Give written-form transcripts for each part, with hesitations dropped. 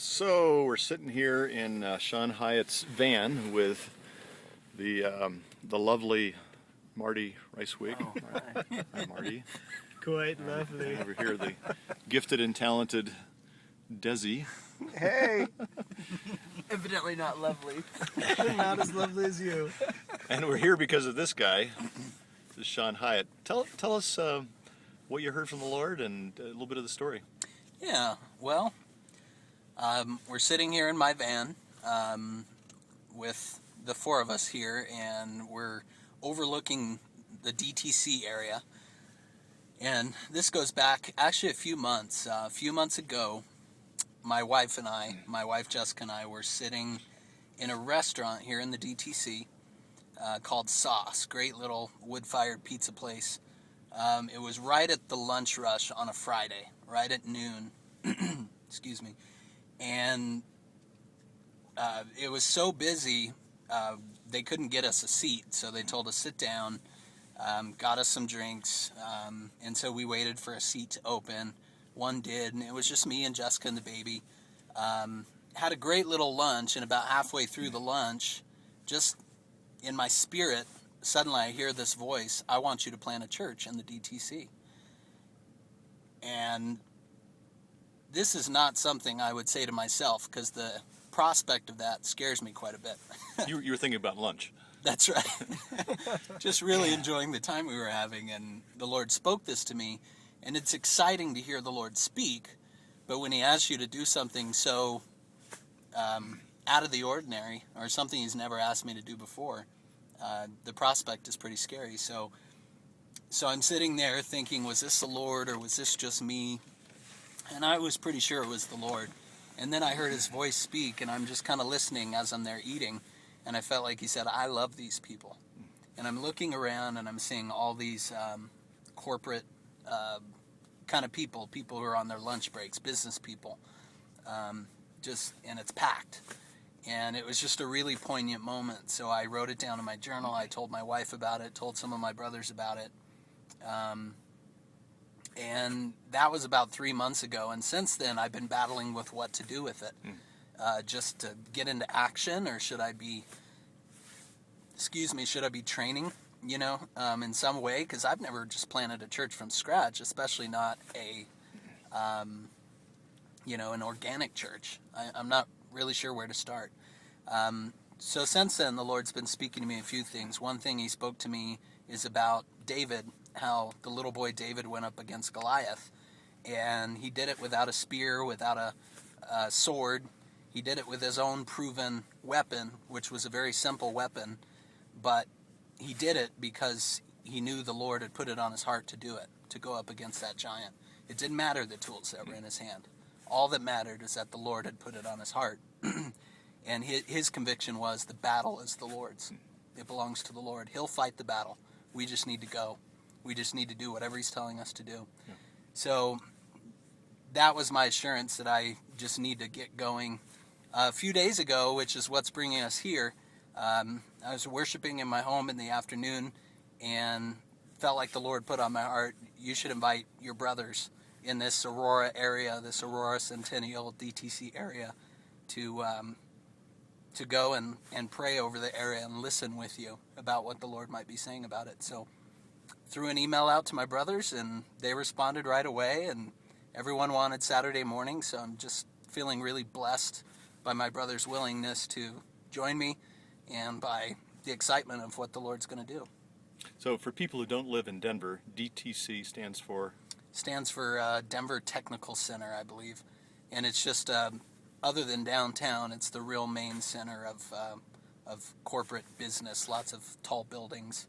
So we're sitting here in Sean Hyatt's van with the lovely Marty Ricewig. Oh, right. Hi, Marty. Quite lovely. And over here, the gifted and talented Desi. Hey, Evidently not lovely. not as lovely as you. And we're here because of this guy. This is Sean Hyatt. Tell us what you heard from the Lord and a little bit of the story. Yeah, well, we're sitting here in my van with the four of us here, and we're overlooking the DTC area. And this goes back actually a few months. A few months ago, my wife Jessica and I, were sitting in a restaurant here in the DTC called Sauce, great little wood-fired pizza place. It was right at the lunch rush on a Friday, right at noon. Excuse me. And it was so busy, they couldn't get us a seat, so they told us sit down, got us some drinks, and so we waited for a seat to open. One did, and it was just me and Jessica and the baby. Had a great little lunch, and about halfway through the lunch, just in my spirit, suddenly I hear this voice, "I want you to plant a church in the DTC." And this is not something I would say to myself, because the prospect of that scares me quite a bit. You were thinking about lunch. That's right. Just really enjoying the time we were having, and the Lord spoke this to me, and it's exciting to hear the Lord speak, but when He asks you to do something so out of the ordinary, or something He's never asked me to do before, the prospect is pretty scary. So I'm sitting there thinking, was this the Lord, or was this just me? And I was pretty sure it was the Lord. And then I heard His voice speak, and I'm just kind of listening as I'm there eating, and I felt like He said, "I love these people." And I'm looking around, and I'm seeing all these corporate kind of people who are on their lunch breaks, business people, and it's packed. And it was just a really poignant moment. So I wrote it down in my journal. I told my wife about it, told some of my brothers about it. And that was about 3 months ago. And since then, I've been battling with what to do with it. Just to get into action, or should I be training, in some way? Because I've never just planted a church from scratch, especially not an organic church. I'm not really sure where to start. So since then, the Lord's been speaking to me a few things. One thing He spoke to me is about David, how the little boy David went up against Goliath, and he did it without a spear, without a sword. He did it with his own proven weapon, which was a very simple weapon, but he did it because he knew the Lord had put it on his heart to do it, to go up against that giant. It didn't matter the tools that were in his hand. All that mattered is that the Lord had put it on his heart. And his conviction was, the battle is the Lord's. It belongs to the Lord. He'll fight the battle. We just need to go. We just need to do whatever He's telling us to do. Yeah. So that was my assurance that I just need to get going. A few days ago, which is what's bringing us here, I was worshiping in my home in the afternoon and felt like the Lord put on my heart, you should invite your brothers in this Aurora area, this Aurora Centennial DTC area, to go and pray over the area and listen with you about what the Lord might be saying about it. So threw an email out to my brothers, and they responded right away, and everyone wanted Saturday morning, so I'm just feeling really blessed by my brothers' willingness to join me and by the excitement of what the Lord's going to do. So for people who don't live in Denver, DTC stands for? Stands for Denver Technical Center, I believe. And it's just, other than downtown, it's the real main center of corporate business, lots of tall buildings.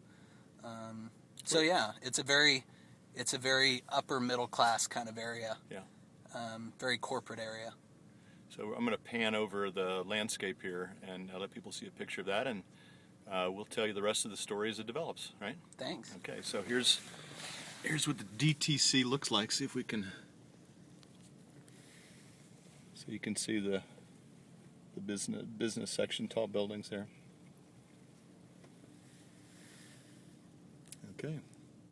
So yeah, it's a very upper middle class kind of area. Yeah. Very corporate area. So I'm going to pan over the landscape here and let people see a picture of that, and we'll tell you the rest of the story as it develops, right? Thanks. Okay, so here's what the DTC looks like. See if we can... So you can see the business section, tall buildings there. Okay.